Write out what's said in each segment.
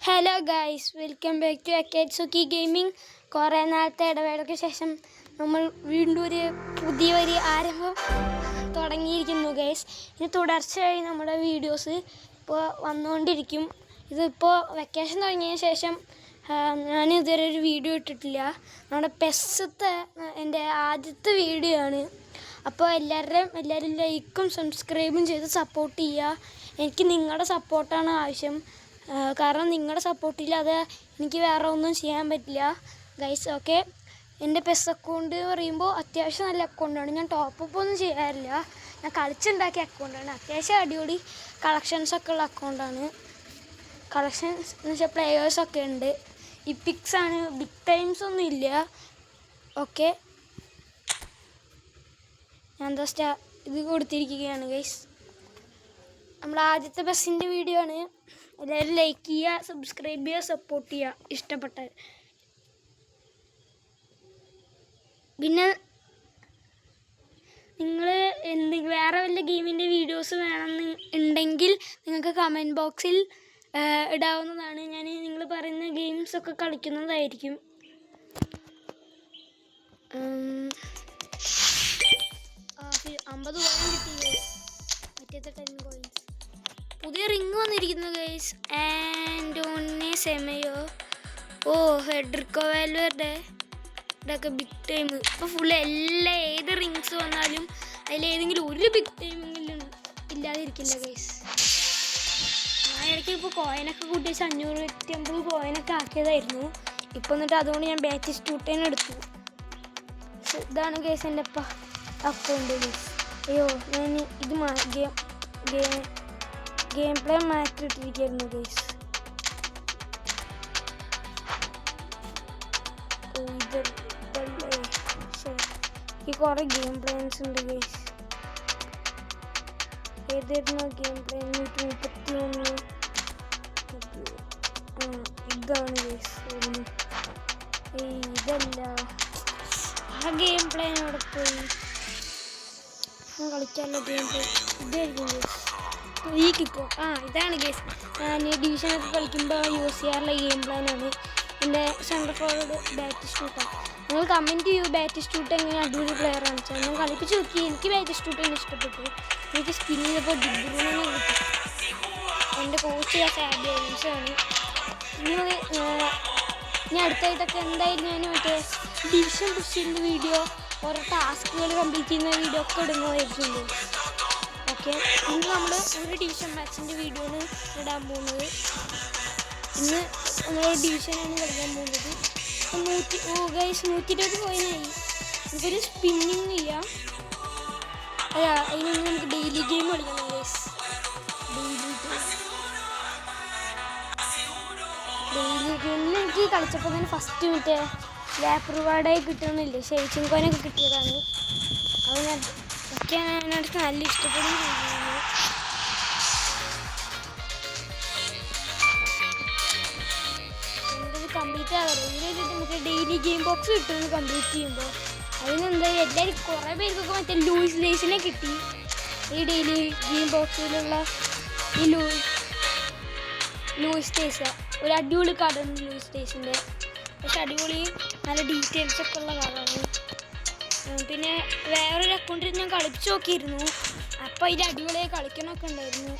Hello guys, welcome back to Akatsuki gaming. കുറേ നാളത്തെ ഇടവേളയ്ക്ക് ശേഷം നമ്മൾ വീണ്ടും പുതിയൊരു ആരംഭം തുടങ്ങിയിരിക്കുന്നു ഗൈസ്. ഇനി തുടർച്ചയായി നമ്മുടെ വീഡിയോസ് ഇപ്പോൾ വന്നുകൊണ്ടിരിക്കും. ഇതിപ്പോൾ വെക്കേഷൻ തുടങ്ങിയ ശേഷം ഞാൻ ഇതുവരെ ഒരു വീഡിയോ ഇട്ടിട്ടില്ല. നമ്മുടെ പെസ്സത്തെ എൻ്റെ ആദ്യത്തെ വീഡിയോ ആണ്. അപ്പോൾ എല്ലാവരും ലൈക്കും സബ്സ്ക്രൈബും ചെയ്ത് സപ്പോർട്ട് ചെയ്യുക. എനിക്ക് നിങ്ങളുടെ സപ്പോർട്ടാണ് ആവശ്യം. കാരണം നിങ്ങളുടെ സപ്പോർട്ടില്ലാതെ എനിക്ക് വേറെ ഒന്നും ചെയ്യാൻ പറ്റില്ല ഗൈസ്. ഓക്കെ, എൻ്റെ പെസ് അക്കൗണ്ട് പറയുമ്പോൾ അത്യാവശ്യം നല്ല അക്കൗണ്ടാണ്. ഞാൻ ടോപ്പപ്പ് ഒന്നും ചെയ്യാറില്ല, ഞാൻ കളിച്ചുണ്ടാക്കിയ അക്കൗണ്ടാണ്. അത്യാവശ്യം അടിപൊളി കളക്ഷൻസൊക്കെ ഉള്ള അക്കൗണ്ടാണ്. കളക്ഷൻസ് എന്ന് വെച്ചാൽ പ്ലെയേഴ്സൊക്കെ ഉണ്ട്. ഇപ്പിക്സാണ്, ബിഗ് ടൈംസ് ഒന്നും ഇല്ല. ഓക്കെ, ഞാൻ എന്താ ഇത് കൊടുത്തിരിക്കുകയാണ് ഗൈസ്. നമ്മുടെ ആദ്യത്തെ ബസ്സിൻ്റെ വീഡിയോ ആണ്. എല്ലാവരും ലൈക്ക് ചെയ്യുക, സബ്സ്ക്രൈബ് ചെയ്യുക, സപ്പോർട്ട് ചെയ്യുക ഇഷ്ടപ്പെട്ടാൽ. പിന്നെ നിങ്ങൾ വേറെ വല്ല ഗെയിമിൻ്റെ വീഡിയോസ് വേണമെന്ന് ഉണ്ടെങ്കിൽ നിങ്ങൾക്ക് കമൻറ്റ് ബോക്സിൽ ഇടാവുന്നതാണ്. ഞാൻ നിങ്ങൾ പറയുന്ന ഗെയിംസൊക്കെ കളിക്കുന്നതായിരിക്കും. 50 കോയിൻ കിട്ടിയത്, മറ്റേത്തെ 10 കോയിൻസ്. പുതിയ റിങ് വന്നിരിക്കുന്നു ഗൈസ്. ആൻറ്റോണി സെമയോ, ഫെഡറിക്കോ വാൽവേർഡെ, ഇതൊക്കെ ബിഗ് ടൈം. ഇപ്പോൾ ഫുള്ള് ഏത് റിങ്സ് വന്നാലും അതിലേതെങ്കിലും ഒരു ബിഗ് ടൈമെങ്കിലും ഇല്ലാതിരിക്കില്ല ഗൈസ്. ഞാൻ ഇടയ്ക്ക് ഇപ്പോൾ കോയിനൊക്കെ കൂട്ടി 550 കോയിനൊക്കെ ആക്കിയതായിരുന്നു. ഇപ്പോൾ എന്നിട്ട് അതുകൊണ്ട് ഞാൻ ബാറ്റിസ്റ്റൂട്ടേൻ എടുത്തു. ഇതാണ് ഗൈസ് എൻ്റെ അക്കൗണ്ട് ഗൈസ്. അയ്യോ, ഞാൻ ഇത് ഗെയിം പ്ലേ മാറ്റിയിട്ടിരിക്കുന്നു ഗൈസ്. ഈ കുറേ ഗെയിം പ്ലാൻസ് ഉണ്ട് ഗൈസ്. ഏതായിരുന്നു ഗെയിം പ്ലാൻ? 131. ഇതാണ് ഗൈസ്. ഇതല്ല, ആ ഗെയിം പ്ലാൻ അവിടെ പോയി. കളിക്കാനുള്ള ഗെയിം പ്ലേ ഇതായിരിക്കും ഗൈസ്. ഈ കിക്കോ ഇതാണ് ഗൈസ്. ഞാൻ ഡിവിഷനൊക്കെ കളിക്കുമ്പോൾ യൂസ് ചെയ്യാറുള്ള ഗെയിം പ്ലാനാണ്. എൻ്റെ സെൻറ്റർ ഫോർവേഡ് ബാറ്റിസ്റ്റൂട്ടാണ്. നിങ്ങൾ കമൻറ്റ് ചെയ്യൂ ബാറ്റിസ്റ്റൂട്ട് എങ്ങനെ അടിപൊളി പ്ലെയറാണ് വെച്ചാൽ. ഞാൻ കളിപ്പിച്ച് നോക്കി, എനിക്ക് ബാറ്റിസ്റ്റൂട്ടിനെ ഇഷ്ടപ്പെട്ടു. എനിക്ക് സ്പിൻ ചെയ്തപ്പോൾ ഡിബ്രൂണിനെ കിട്ടി. എൻ്റെ കോച്ച് ഫാബി ആണ്. ഇനി അടുത്തായിട്ടൊക്കെ എന്തായാലും ഞാൻ മറ്റേ ഡിവിഷൻ പുഷ് ചെയ്യുന്ന വീഡിയോ, ഓരോ ടാസ്കുകൾ കംപ്ലീറ്റ് ചെയ്യുന്ന വീഡിയോ ഒക്കെ ഇടുന്നതായിരിക്കും. ഓക്കെ, ഇന്ന് നമ്മൾ ഒരു ഡിവിഷൻ മാച്ചിൻ്റെ വീഡിയോ ആണ് ഇടാൻ പോകുന്നത്. ഇന്ന് നമ്മൾ ഡിവിഷനാണ് കളിക്കാൻ പോകുന്നത്. 120 കോയിനായി. നമുക്കൊരു സ്പിന്നിങ് ചെയ്യാം. അതിന് നമുക്ക് ഡെയിലി ഗെയിം കളിക്കണം ഗൈസ്. ഡെയിലി ഗെയിമിൽ എനിക്ക് കളിച്ചപ്പോൾ തന്നെ ഫസ്റ്റ് മറ്റേ ലാപ്പ് റിവാർഡായി കിട്ടണമെന്നില്ലേ, ഷെയ്ച്ചിങ് കോയിനൊക്കെ കിട്ടിയതാണ്. അത് എനിക്ക് നല്ല ഇഷ്ടപ്പെടുകയും ചെയ്യുന്നു. കംപ്ലീറ്റ് ആകാറ് ഇതിൽ നമുക്ക് ഡെയിലി ഗെയിം ബോക്സ് കിട്ടുമെന്ന് കംപ്ലീറ്റ് ചെയ്യുമ്പോൾ. അതിനെന്തായാലും എല്ലാവരും കുറേ പേർക്കൊക്കെ മറ്റേ ലൂയിസ് ലേസിനെ കിട്ടി. ഈ ഡെയിലി ഗെയിം ബോക്സിലുള്ള ഈ ലൂയിസ് ടേസ് ഒരു അടിപൊളി കാർഡാണ് ലൂയിസ് ടേസിൻ്റെ. പക്ഷെ അടിപൊളി നല്ല ഡീറ്റെയിൽസൊക്കെ ഉള്ള കാർഡാണ്. പിന്നെ വേറൊരു അക്കൗണ്ടിൽ ഞാൻ കളിപ്പിച്ച് നോക്കിയിരുന്നു. അപ്പോൾ അതിൽ അടിപൊളിയായി കളിക്കണമൊക്കെ ഉണ്ടായിരുന്നു.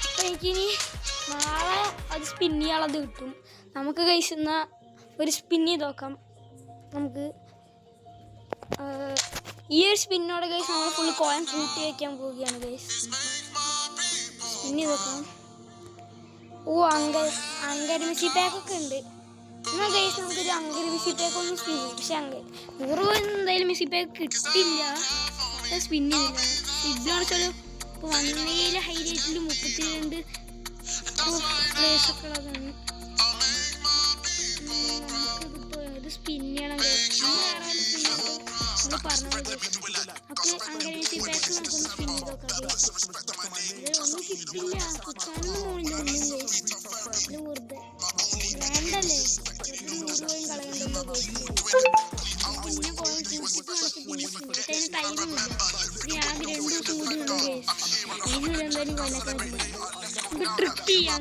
അപ്പോൾ എനിക്കിനി നാളെ അത് സ്പിൻ ചെയ്യാനുള്ളത് കിട്ടും. നമുക്ക് ഗൈസ് എന്നാൽ ഒരു സ്പിൻ ചെയ്ത് നോക്കാം. നമുക്ക് ഈ ഒരു സ്പിന്നോടെ ഗൈസ് നമ്മൾ ഫുൾ കോയിൻ കൂട്ടി വയ്ക്കാൻ പോവുകയാണ് ഗൈസ്. സ്പിൻ ചെയ്ത് നോക്കാം. അങ്കരമിസി പാക്കൊക്കെ ഉണ്ട്. എന്നാൽ ഗൈസ് നമുക്കൊരു അങ്കരമിസി പാക്ക് ഒന്ന് സ്പിൻ ചെയ്യും. പക്ഷെ 100 കോയിൻ എന്തായാലും മിസി പാക്ക് കിട്ടില്ല. സ്പിൻ ചെയ്തില്ല. ഇതെന്ന് വെച്ചാൽ ഇപ്പോൾ വന്നതിൽ ഹൈലൈറ്റിൽ 32 പ്ലേസൊക്കെ ഉള്ളതാണ്. നമുക്കിതിപ്പോൾ ഇത് സ്പിൻ ചെയ്യണം നമ്മൾ പറഞ്ഞത്. അപ്പോൾ അങ്കരമിസി പാക്ക് നമുക്കൊന്ന് സ്പിൻ ചെയ്ത് നോക്കാം. ഒന്നും കിട്ടില്ല, കുത്താനൊന്നും പോണില്ല ഒന്നും ഗൈസ്. ഇത് വെറുതെ വേണ്ടല്ലേ, 100 കോയിൻ കളയണ്ടല്ലോ ഗൈസ്. പിന്നെ കോയിൻ കൂട്ടിയിട്ട് നമുക്ക് പിന്നെ ടൈമില്ല. ഇനി ആകെ 2 ദിവസം കൂടി ഉണ്ട് ഗൈസ്. ഇതിൽ എന്തായാലും കൊല്ലക്കാൻ നമുക്ക് ട്രിപ്പ് ചെയ്യാൻ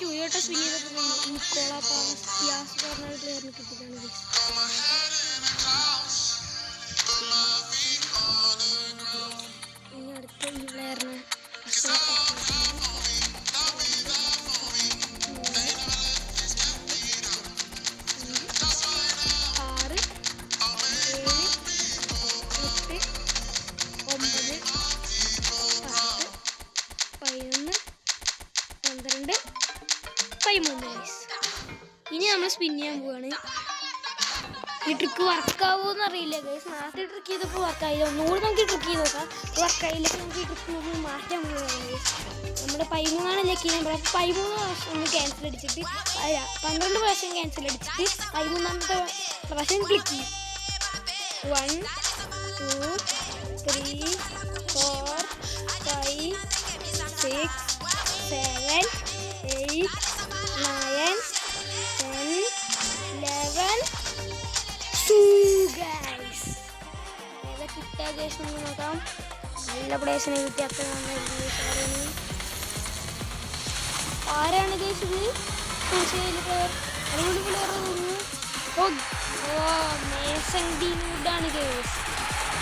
ടൊയോട്ട സ്പിൻ ചെയ്തപ്പോൾ നിക്കോള യാസ് പറഞ്ഞ പ്ലെയറിന് കിട്ടിയതാണ്. ഇനി അടുത്ത ഈ പ്ലെയറിന് 13 ഇനി നമ്മൾ സ്പിൻ ചെയ്യാൻ പോവാണ്. ഈ ട്രിക്ക് വർക്കാവുമെന്ന് അറിയില്ല ഗൈസ്. നേരത്തെ ട്രിക്ക് ചെയ്തപ്പോൾ വർക്കായില്ല. ഒന്നുകൂടി നമുക്ക് ട്രിക്ക് ചെയ്ത് നോക്കാം. വർക്കായില്ലെങ്കിൽ നമുക്ക് ഈ ട്രിക്ക് നമുക്ക് മാറ്റാൻ പോവുകയാണ് ഗൈസ്. നമ്മുടെ 13 ലക്കി നമ്പർ. 13 പ്രാവശ്യം ഒന്ന് ക്യാൻസൽ അടിച്ചിട്ട് 12 പ്രാവശ്യം ക്യാൻസൽ അടിച്ചിട്ട് 13ാമത്തെ പ്രാവശ്യം ക്ലിക്ക് ചെയ്യും. 1 2 3 4 5 6 7 8 9 10 11 guys. ഏതാ കിട്ടിയ ഗൈസ് നമുക്ക് നോക്കാം. നല്ല പ്ലേസിനെ കിട്ടിയ ആരാണ് ഗൈസ് ഇത്? അടിപൊളി പ്ലെയർ തോന്നുന്നു. മേസൺ ഡീനുഡാണ് ഗൈസ്.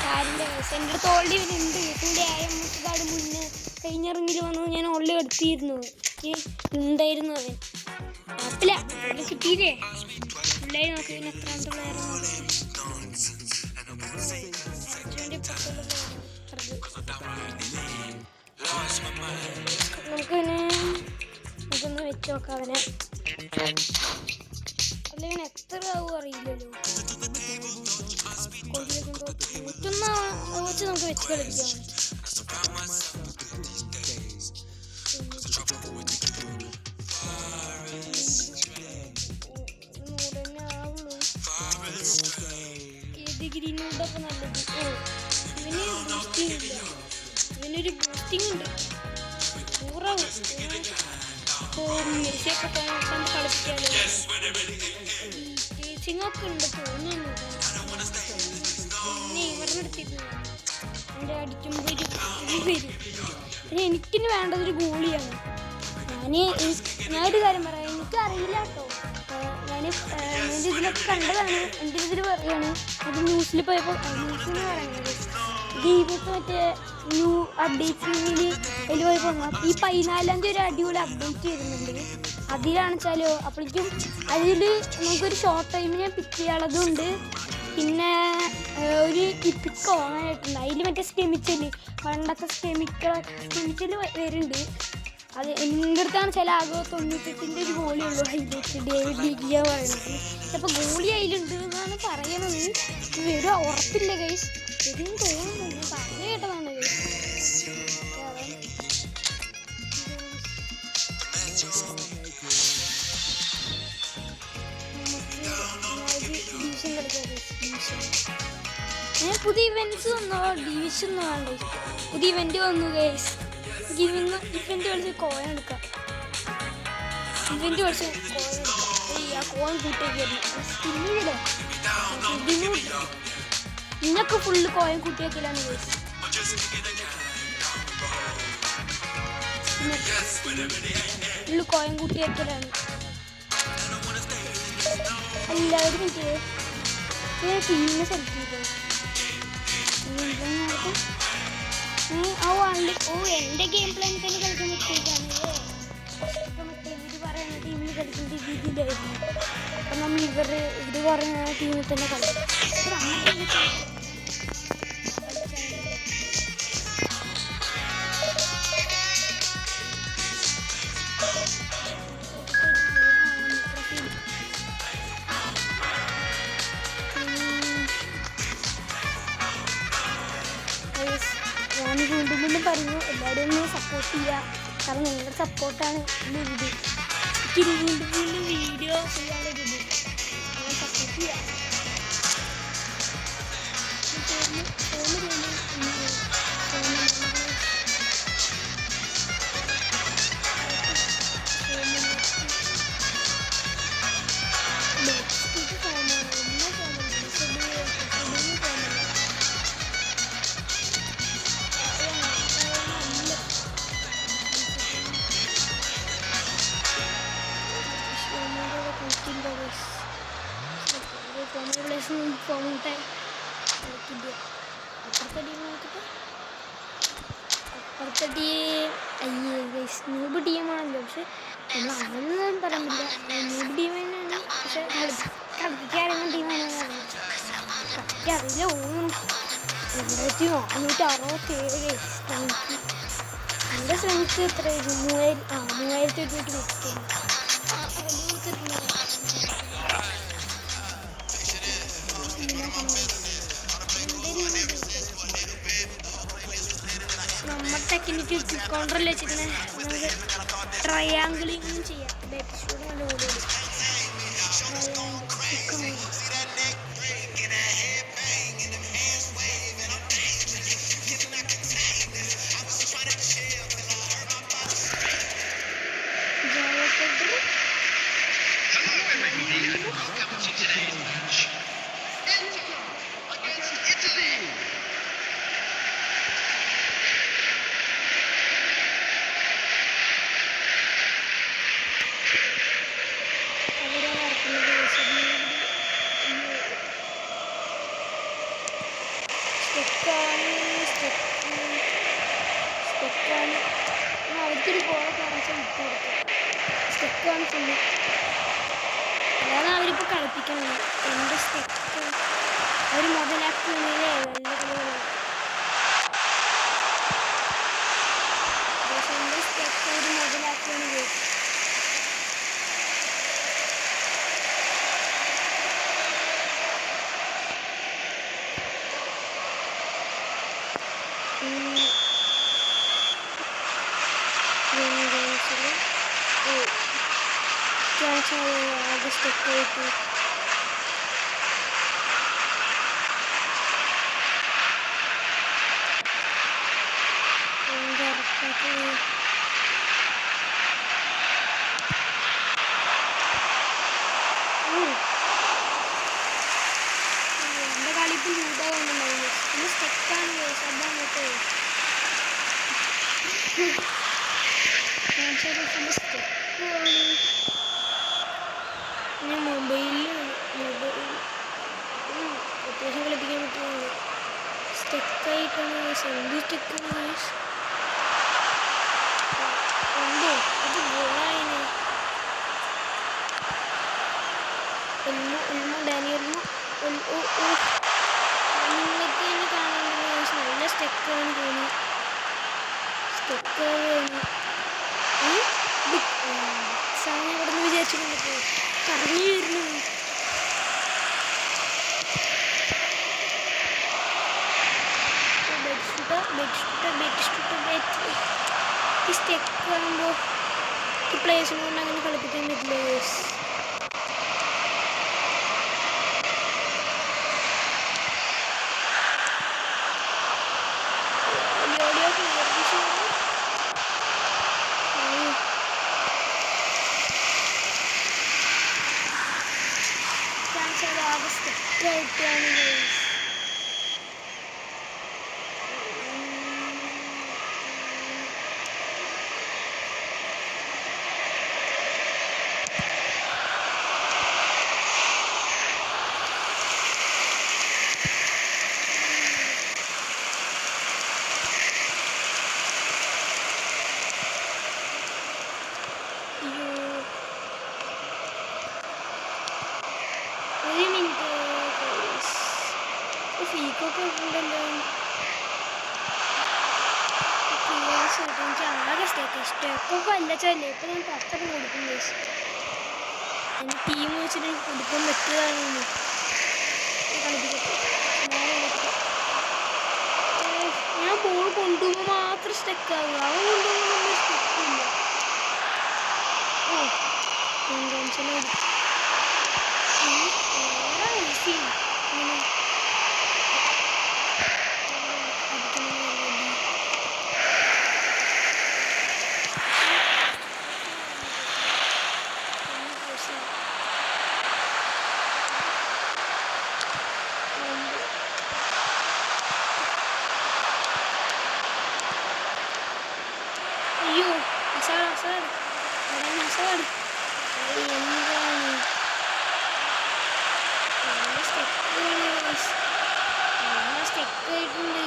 കാര്യം ഗൈസ് എൻ്റെ അടുത്ത് ഓൾറെഡി ഉണ്ട്. ഇതിൻ്റെ ആയമുക്കാട് മുന്നേ കഴിഞ്ഞ റിങ്ങിൽ വന്നത് ഞാൻ ഓൾറെഡി എടുത്തിരുന്നു. ഉണ്ടായിരുന്നു അവൻ. കുഴപ്പമില്ല, അവന് കിട്ടിയില്ലേ. ഉണ്ടായി നോക്കി ഇതിന് എത്രാമത്തെ പ്ലെയർ നമുക്കൊന്ന് വെച്ച് നോക്കാം അവനെ. അല്ലെങ്കിൽ എത്ര ആവും അറിയില്ലല്ലോ. വെച്ച് നമുക്ക് വെച്ച് കളിക്കാം. ഗ്രീനോടൊക്കെ നല്ലത്. ഇവന് ബൂസ്റ്റിംഗ് ഇല്ല. ഇവനൊരു ബൂസ്റ്റിംഗ് ഉണ്ട്. മെസ്സിയൊക്കെ കളിപ്പിക്കാലോ. ടീച്ചിങ്ങൊക്കെ ഉണ്ട് തോന്നുന്നു. പിന്നെ ഇവരെടുത്തിരുന്നു എൻ്റെ അടിക്കുമ്പോൾ വരും. പിന്നെ എനിക്കിന് വേണ്ടതൊരു ഗോളിയാണ്. ഞാനൊരു കാര്യം പറയാം, എനിക്കറിയില്ല കേട്ടോ. ഞാൻ ഇതിലൊക്കെ കണ്ടതാണ്. എൻ്റെ ഇതിൽ പറയുകയാണ്. അത് ന്യൂസിൽ പോയപ്പോൾ ന്യൂസിൽ പറയുന്നത് ദീപത്ത് മറ്റേ ന്യൂ അപ്ഡേറ്റിൽ അതിൽ പോയപ്പോൾ ഈ 14-ാം തീയതി ഒരു അടിപൊളി അപ്ഡേറ്റ് വരുന്നുണ്ട്. അതിലാണ് വെച്ചാലോ അപ്പോഴേക്കും അതിൽ നമുക്കൊരു ഷോർട്ട് ടൈമിന് പിക്ക് ചെയ്യാനുള്ളതുണ്ട്. പിന്നെ ഒരു ഇപ്പിക്ക് ഓണായിട്ടുണ്ട്. അതിൽ മറ്റേ സ്കെമിച്ചല് പണ്ടത്തെ സ്കെമിച്ചൽ വരുന്നുണ്ട്. അത് എൻ്റെ അടുത്താണ് ചില ആകെ 98ൻ്റെ ഒരു ഗോളിയുള്ളൂ. ഹൈലൈറ്റ് ഡേവിഡ് ഡിഗിയ പറയുന്നത്. ചിലപ്പോൾ ഗോളി അതിലുണ്ട് എന്നാണ് പറയണത്. വരും ഉറപ്പില്ല ഗൈസ്. വരും തോന്നുന്നു. ഞാൻ പറഞ്ഞു കേട്ടതാണ് ഗൈസ്. ഡിവിഷൻ കളിക്കാം. ഞാൻ പുതിയ ഇവൻറ്റ്സ് വന്നോ ഡിവിഷൻ ഒന്നും വേണ്ട. പുതിയ ഇവൻറ്റ് വന്നു ഗൈസ്. ഇവന്റ് കളിച്ച് കോയിൻ എടുക്കാം. ഇവന്റ് കളിച്ച് കോയിൻ കൂട്ടിയേക്കായിരുന്നു. ഇന്നൊക്കെ ഫുള്ള് കോയിൻ കൂട്ടിയേക്കലാണ് ഗൈസ്. ഫുള്ള് കോയിൻ കൂട്ടിയേക്കലാണ്. എല്ലാവരും കിട്ടിയേ ടീമിനെ സെലക്ട് ചെയ്തോ. എൻ്റെ ഗെയിം പ്ലാൻ തന്നെ കളിക്കാൻ പറ്റിയിട്ടാണ്. മറ്റേ ഇവര് പറയുന്ന ടീമിൽ കളിക്കുന്ന രീതിയിലായിരുന്നു. അപ്പം നമ്മൾ ഇത് പറയുന്ന ടീമിൽ തന്നെ കളിക്കും. ഞാൻ വീണ്ടും വീണ്ടും പറഞ്ഞു, എല്ലാവരും ഒന്ന് സപ്പോർട്ട് ചെയ്യുക. കാരണം നിങ്ങളുടെ സപ്പോർട്ടാണ് എൻ്റെ ഇത്. എനിക്ക് വീണ്ടും വീണ്ടും വീഡിയോ ചെയ്യാനുള്ളൊരിത്. നിങ്ങൾ സപ്പോർട്ട് ചെയ്യുക. അപ്പുറത്തെ ടീം ന്യൂബ് ടീമാണല്ലോ. പക്ഷെ നമ്മൾ അവനൊന്നും പറയാൻ പറ്റില്ല. ന്യൂബ് ടീം തന്നെയാണ്. പക്ഷെ കളിക്കാറുന്ന ടീമാണ് കളിക്കറിയില്ല. 1467 സ്ട്രെങ്ത്ത്. എൻ്റെ സ്ട്രെങ്ത്ത് എത്രയായിരുന്നു? 3200 നമ്മുടെ ടെക്നിക്ക് ക്വിക്ക് കൗണ്ടറിൽ വെച്ചിരുന്ന നമുക്ക് ട്രയാങ്കിളിങ്ങും ചെയ്യാം. ബെറ്റ് നല്ല കൂടുതൽ അവർക്കൊരു ഗോളൊക്കെ കാണിച്ചാൽ വിട്ടു കൊടുക്കും. സ്റ്റെക്കാണ് ഫുള്ള്. അതാണ് അവരിപ്പോൾ കളിപ്പിക്കുന്നത്. എൻ്റെ സ്റ്റെക്ക് അവർ മുതലാക്കുന്നതിലേ എൻ്റെ സ്റ്റെക്ക് അവർ മുതലാക്കുന്നത്. സ്റ്റെക്കായിട്ട് എൻ്റെ കളിപ്പോൾ ലൂട്ടാവുന്നുണ്ടായിരുന്നു. പിന്നെ സ്റ്റെക്കാണ് അതാണിട്ട് സ്റ്റെക്കാണ്. ഞാൻ മൊബൈലിൽ അത്യാവശ്യം കളിപ്പിക്കാൻ പറ്റുന്നത് സ്റ്റെക്കായിട്ടാണ്. എന്ത് സ്റ്റെക്കാണ് എന്തോ അത് ഗോളായിന്. ഡാനിയൽമോ നിങ്ങൾക്ക് തന്നെ കാണാൻ നല്ല സ്റ്റെക്കാണ് തോന്നി. സ്റ്റെക്കാണ് സാധനം ഇവിടെ നിന്ന് വിചാരിച്ചിട്ടുണ്ട്. കറങ്ങി വരുന്നു. ഈ സ്റ്റെക്ക് ആകുമ്പോൾ ഈ പ്ലേസിനെ കൊണ്ട് അങ്ങനെ കളിപ്പിക്കാൻ പറ്റില്ല. ആകെ സ്റ്റെക്കായിട്ടാണ് സ്റ്റെക്കൊക്കെ ഉണ്ടല്ലോ. എനിക്ക് ആകെ സ്റ്റെക്കൊക്കെ അല്ല ചല്ലേ. ഇപ്പം ഞാൻ 10 കൊടുക്കും ഗൈസ്. എൻ്റെ ടീം വെച്ചിട്ട് എനിക്ക് കൊടുക്കാൻ പറ്റുകയാണെന്ന് കളിപ്പിക്കട്ടെ. ഞാൻ ബോൾ കൊണ്ടുപോകുമ്പോൾ മാത്രം സ്റ്റെക്കാവുക. അവൻ കൊണ്ടുപോകുമ്പോൾ നമ്മൾ സ്റ്റെക്കില്ല. ഓ ടെൻഷനായി ഈസി ഇങ്ങനെ അയ്യോ അസാഡ് എന്താണ് സ്റ്റെക്കായിട്ടുണ്ട്.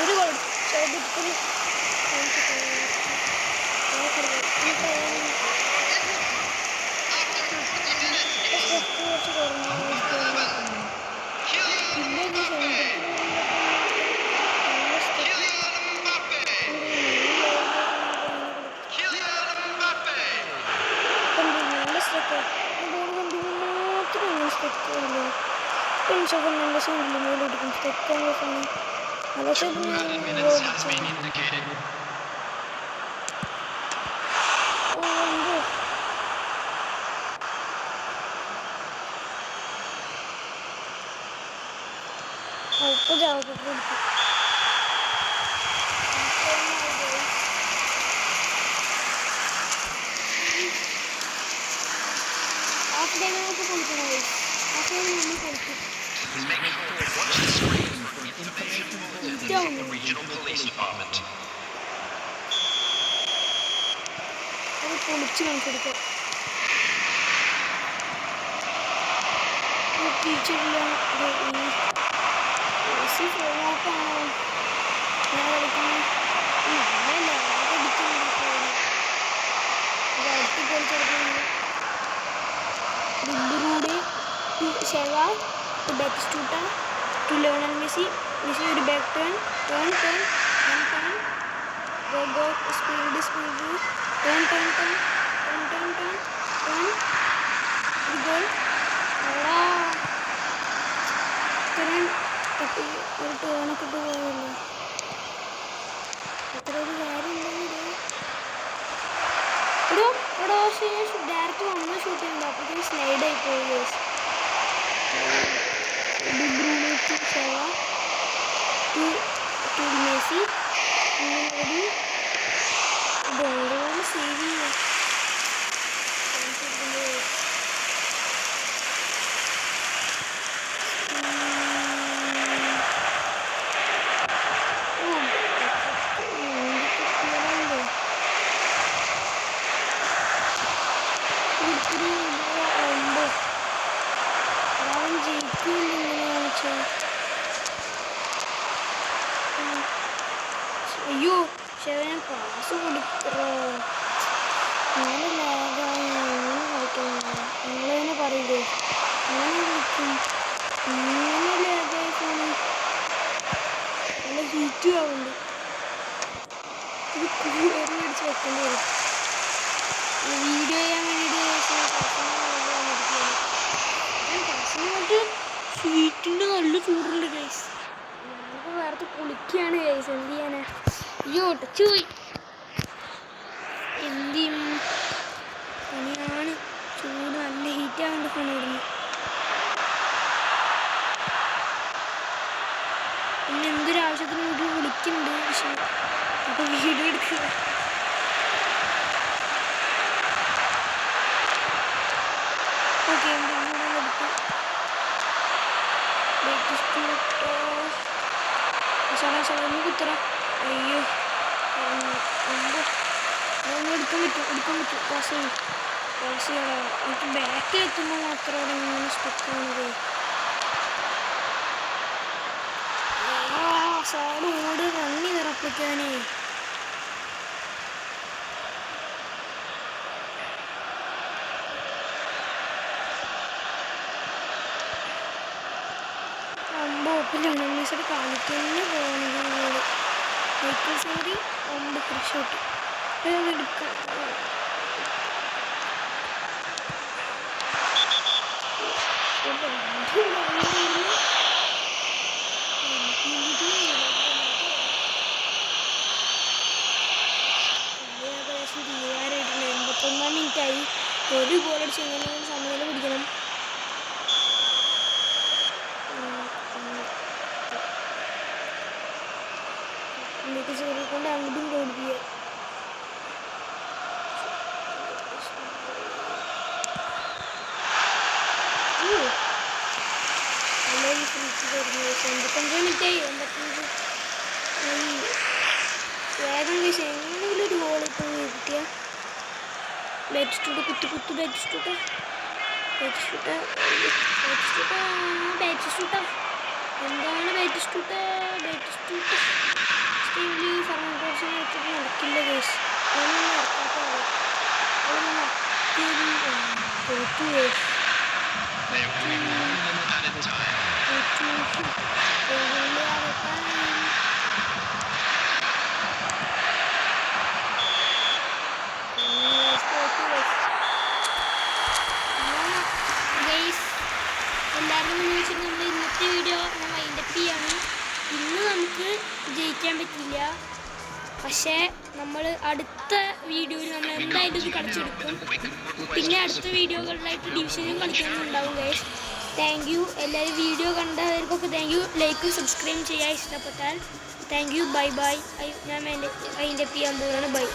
ഒരു പൊളിച്ച് കാണിച്ചെടുക്കാം. ടീച്ചറില്ല ഫോണോട്ടാണോ ഞാൻ കളിക്കുന്നത്? നല്ല അടിക്കുന്നുണ്ട്. അടുത്ത് കളിച്ചെടുക്കുന്നത് Rude to Sheva, to Batistuta, to Lionel Messi. Messi ഒരു back turn, turn, go, speed, turn, ഒരു goal. അവിടെ ഇത്രയും തട്ടി ഒരു ടേണൊക്കെ ഇട്ട് പോയല്ലോ. അത്ര ഒരു കാര്യമില്ല. ഇവിടെ ഡയറക്റ്റ് വന്ന് ഷൂട്ട് ചെയ്യുന്നുണ്ട്. അപ്പോഴത്തേക്കും സ്ലൈഡായി പോയി. മെസ്സി ബോളുകൾ സേവ് ചെയ്യുക. അയ്യോ ശവൻ പാസ് കൊടുക്കോ. അങ്ങനെ ലാഗായി അങ്ങനെ കളിക്കുന്നത് നിങ്ങളതിനെ പറയില്ലേ. അങ്ങനെ കളിക്കും ഇങ്ങനെ ലാഗായി ഫോണ് നല്ല ഹീറ്റും ആവുന്നുണ്ട്. ഇത് കൂടി അടിച്ച് വെക്കേണ്ടി വരും. വീഡിയോ ചെയ്യാൻ വേണ്ടിയിട്ട് പശുവിനോട്ട് ഹീറ്റിൻ്റെ നല്ല ചൂടുണ്ട് ഗൈസ്. ഞാനിപ്പോൾ വേറെ കുളിക്കുകയാണ് ഗൈസ്. എന്ത് ചെയ്യാനാ. അയ്യോ ടച്ച് പോയി. എന്ത് ചെയ്യും. പണിയാണ്. ചൂട് നല്ല ഹീറ്റാവുന്നുണ്ട് ഫോണിടുന്നു. പിന്നെ എന്തൊരാവശ്യത്തിന് വീട്ടിൽ വിളിക്കുന്നുണ്ട്. പക്ഷേ അപ്പോൾ വീഡിയോ എടുക്കുക. ഓക്കെ എന്തെങ്കിലും എടുത്തു ഒന്ന് കുത്തറ. അയ്യോ എടുക്കാൻ പറ്റും പാസ് ചെയ്യും. എനിക്ക് ബാക്കിലെത്തുമ്പോൾ മാത്രം ഇങ്ങനെ സ്റ്റക്കാണത്. സാറ് ഓട് റണ്ണി നിറപ്പിക്കാനേ. ലണ്ടൻസോട് കാണിക്കുന്ന പോകുന്നത് സോറി 9 കൃഷോട്ട് എടുക്കാം. തീരാറായിട്ടുണ്ട്. 81 മിനിറ്റായി. ഒരു ഗോൾ അടിച്ച് എങ്ങനെയും സമയം പിടിക്കണം. എനിക്ക് ചോറിക്കൊണ്ട് അങ്ങോട്ടും കൊടുക്കുക. നല്ലൊരു ഫ്രിഡ്ജ് തരുന്നു. 85 മിനിറ്റായി. 85 വേഗം കഴിച്ച് എങ്ങനെയെങ്കിലും ഒരു ഗോൾ ഇപ്പോൾ കിട്ടിയ ബാറ്റിസ്റ്റൂട്ട് ബാറ്റിസ്റ്റൂട്ട എന്താണ് ബാറ്റിസ്റ്റൂട്ട സ്റ്റീവിൽ ഫർണാൻഡോസിനെ വെച്ചിട്ട് നടക്കില്ല കേസ്. അതൊന്നും നടക്കാത്ത തോറ്റു കേസ്. എല്ലാവരും മുന്നിൽ വെച്ചിട്ട് നമ്മൾ ഇന്നത്തെ വീഡിയോ ഞാൻ വൈൻഡപ്പ് ചെയ്യാണ്. ഇന്ന് നമുക്ക് ജയിക്കാൻ പറ്റില്ല, പക്ഷേ നമ്മൾ അടുത്ത വീഡിയോയിൽ നമ്മൾ എന്തായാലും ഇത് കളിച്ചെടുക്കും. പിന്നെ അടുത്ത വീഡിയോകളിലായിട്ട് ഡിവിഷനും കളിക്കാനുണ്ടാവും ഗൈസ്. താങ്ക് യു എല്ലാവരും. വീഡിയോ കണ്ടവർക്കൊക്കെ താങ്ക് യു. ലൈക്കും സബ്സ്ക്രൈബും ചെയ്യാൻ ഇഷ്ടപ്പെട്ടാൽ താങ്ക് യു. Bye bye. ഞാൻ വൈൻഡപ്പ് ചെയ്യാൻ പോവുകയാണ്. ബൈ.